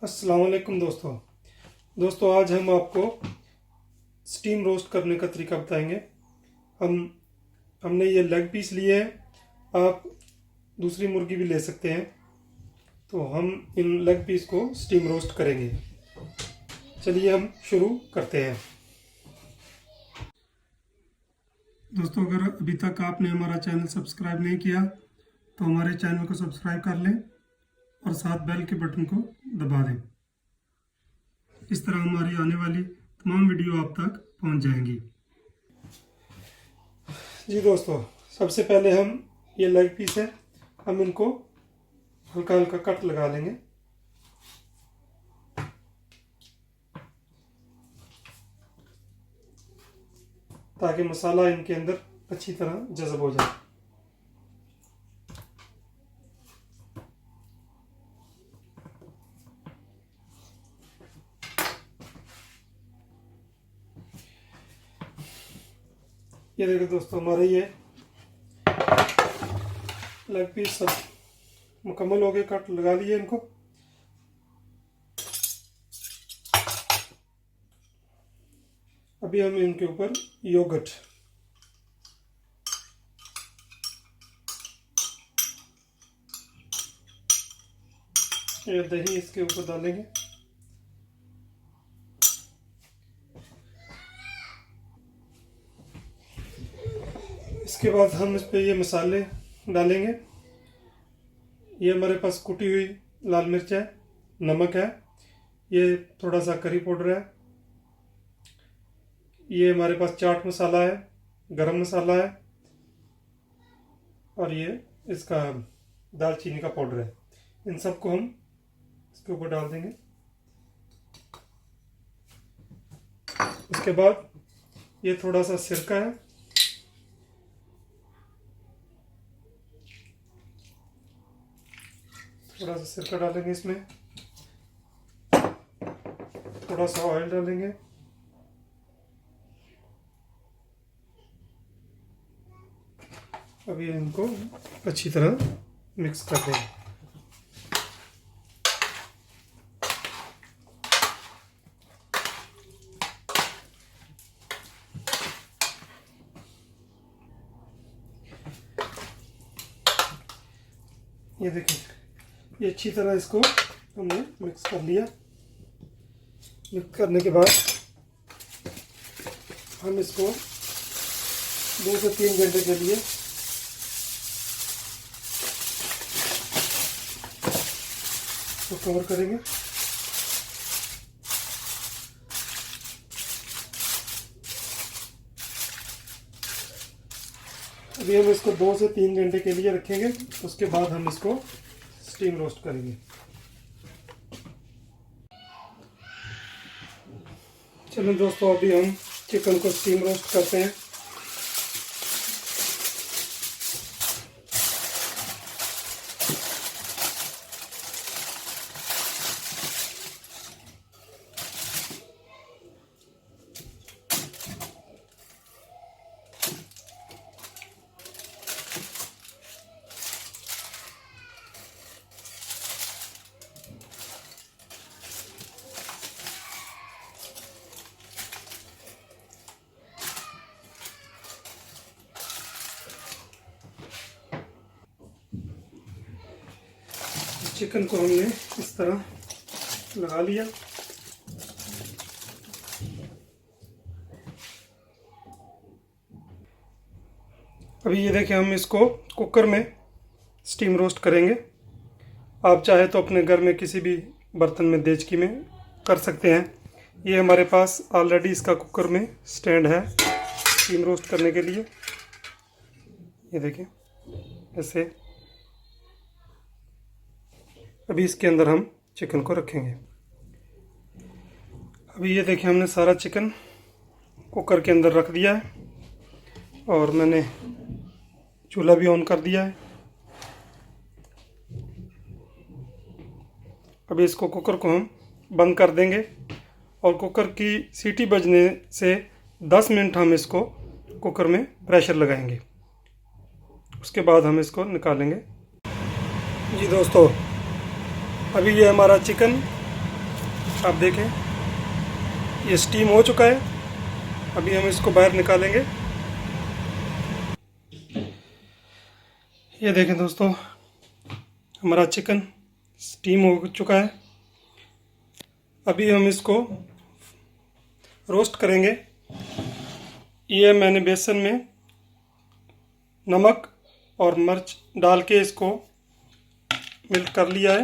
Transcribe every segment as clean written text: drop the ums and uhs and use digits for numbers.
अस्सलाम वालेकुम दोस्तों आज हम आपको स्टीम रोस्ट करने का तरीका बताएंगे। हमने ये लेग पीस लिए हैं। आप दूसरी मुर्गी भी ले सकते हैं। तो हम इन लेग पीस को स्टीम रोस्ट करेंगे। चलिए हम शुरू करते हैं। दोस्तों, अगर अभी तक आपने हमारा चैनल सब्सक्राइब नहीं किया तो हमारे चैनल को सब्सक्राइब कर लें और साथ बेल के बटन को दबा दें। इस तरह हमारी आने वाली तमाम वीडियो आप तक पहुंच जाएंगी। जी दोस्तों, सबसे पहले हम ये लेग पीस है, हम इनको हल्का हल्का कट लगा लेंगे ताकि मसाला इनके अंदर अच्छी तरह जज़ब हो जाए। ये देखो दोस्तों, हमारे ये लेग पीस सब मुकम्मल हो गए, कट लगा लिए इनको। अभी हम इनके ऊपर योगर्ट या दही इसके ऊपर डालेंगे। इसके बाद हम इस पे ये मसाले डालेंगे। ये हमारे पास कुटी हुई लाल मिर्च है, नमक है, ये थोड़ा सा करी पाउडर है, ये हमारे पास चाट मसाला है, गरम मसाला है और ये इसका दालचीनी का पाउडर है। इन सबको हम इसके ऊपर डाल देंगे। उसके बाद ये थोड़ा सा सिरका है, थोड़ा सा सिरका डालेंगे इसमें, थोड़ा सा ऑयल डालेंगे, अभी इनको अच्छी तरह मिक्स कर देंगे। ये देखिए, ये अच्छी तरह इसको हमने मिक्स कर लिया। मिक्स करने के बाद हम इसको 2 से 3 घंटे के लिए तो कवर करेंगे। अभी हम इसको 2 से 3 घंटे के लिए रखेंगे। उसके बाद हम इसको स्टीम रोस्ट करेंगे। चलो दोस्तों, अभी हम चिकन को स्टीम रोस्ट करते हैं। चिकन को हमने इस तरह लगा लिया। अभी ये देखिए, हम इसको कुकर में स्टीम रोस्ट करेंगे। आप चाहे तो अपने घर में किसी भी बर्तन में, देचकी में कर सकते हैं। ये हमारे पास ऑलरेडी इसका कुकर में स्टैंड है स्टीम रोस्ट करने के लिए। ये देखिए ऐसे। अभी इसके अंदर हम चिकन को रखेंगे। अभी ये देखिए, हमने सारा चिकन कुकर के अंदर रख दिया है और मैंने चूल्हा भी ऑन कर दिया है। अभी इसको कुकर को हम बंद कर देंगे और कुकर की सीटी बजने से 10 मिनट हम इसको कुकर में प्रेशर लगाएंगे। उसके बाद हम इसको निकालेंगे। जी दोस्तों, अभी ये हमारा चिकन आप देखें ये स्टीम हो चुका है। अभी हम इसको बाहर निकालेंगे। ये देखें दोस्तों, हमारा चिकन स्टीम हो चुका है। अभी हम इसको रोस्ट करेंगे। ये मैंने बेसन में नमक और मिर्च डाल के इसको मेल्ट कर लिया है।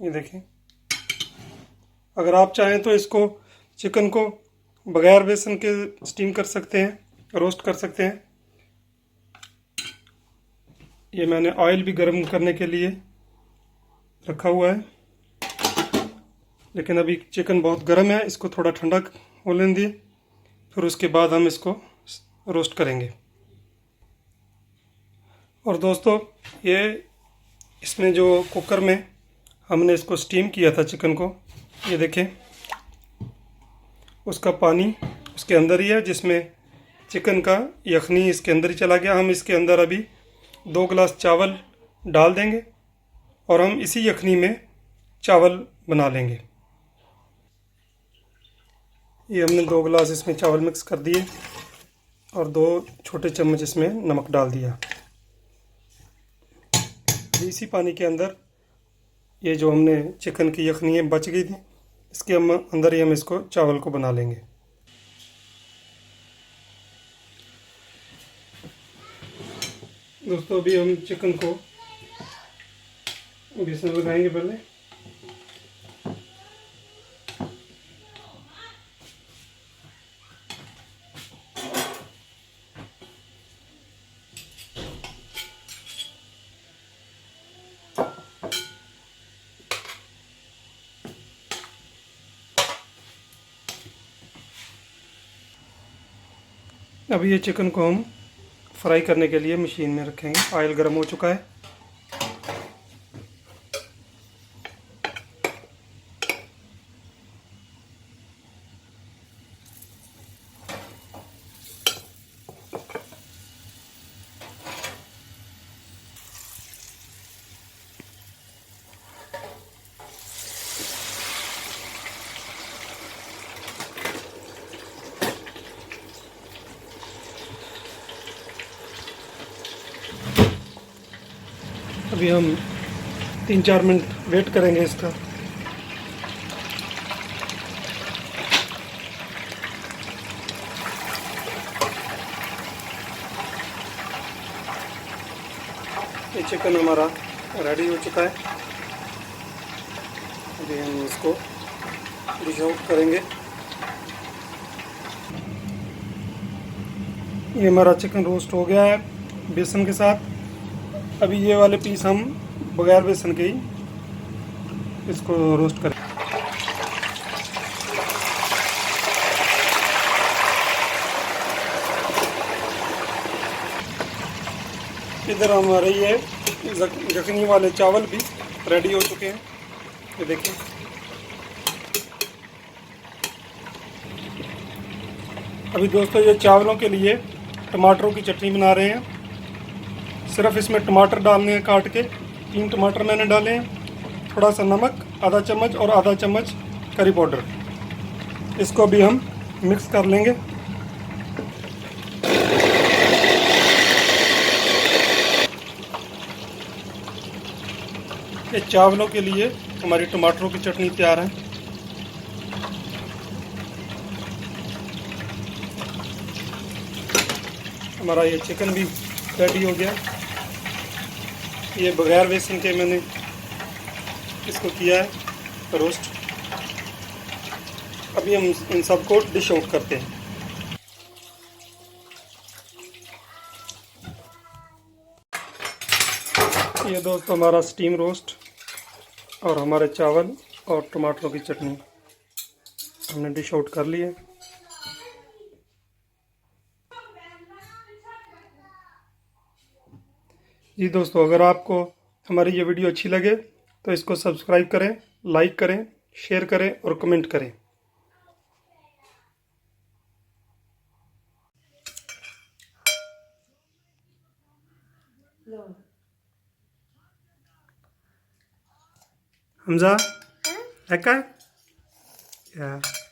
ये देखें, अगर आप चाहें तो इसको चिकन को बगैर बेसन के स्टीम कर सकते हैं, रोस्ट कर सकते हैं। ये मैंने ऑयल भी गर्म करने के लिए रखा हुआ है, लेकिन अभी चिकन बहुत गर्म है, इसको थोड़ा ठंडा होने दिए, फिर उसके बाद हम इसको रोस्ट करेंगे। और दोस्तों, ये इसमें जो कुकर में हमने इसको स्टीम किया था चिकन को, ये देखें उसका पानी उसके अंदर ही है, जिसमें चिकन का यखनी इसके अंदर ही चला गया। हम इसके अंदर अभी 2 गिलास चावल डाल देंगे और हम इसी यखनी में चावल बना लेंगे। ये हमने 2 गिलास इसमें चावल मिक्स कर दिए और 2 छोटे चम्मच इसमें नमक डाल दिया। इसी पानी के अंदर ये जो हमने चिकन की यखनी बच गई थी, इसके अंदर ही हम इसको चावल को बना लेंगे। दोस्तों, अभी हम चिकन को बेसन लगाएंगे पहले। अभी ये चिकन को हम फ्राई करने के लिए मशीन में रखेंगे। ऑयल गर्म हो चुका है। अभी हम 3-4 मिनट वेट करेंगे इसका। ये चिकन हमारा रेडी हो चुका है। अभी हम इसको डिश आउट करेंगे। ये हमारा चिकन रोस्ट हो गया है बेसन के साथ। अभी ये वाले पीस हम बगैर बेसन के ही इसको रोस्ट करें। इधर हमारे ये यखनी वाले चावल भी रेडी हो चुके हैं। ये देखिए, अभी दोस्तों ये चावलों के लिए टमाटरों की चटनी बना रहे हैं। सिर्फ इसमें टमाटर डालने हैं काट के। 3 टमाटर मैंने डाले हैं, थोड़ा सा नमक आधा चम्मच और आधा चम्मच करी पाउडर। इसको अभी हम मिक्स कर लेंगे। ये चावलों के लिए हमारी टमाटरों की चटनी तैयार है। हमारा ये चिकन भी रेडी हो गया। ये बगैर बेसन के मैंने इसको किया है रोस्ट। अभी हम इन सबको डिश आउट करते हैं। ये दोस्तों हमारा स्टीम रोस्ट और हमारे चावल और टमाटरों की चटनी हमने डिश आउट कर ली है। जी दोस्तों, अगर आपको हमारी ये वीडियो अच्छी लगे तो इसको सब्सक्राइब करें, लाइक करें, शेयर करें और कमेंट करें। हमजा है क्या? यार।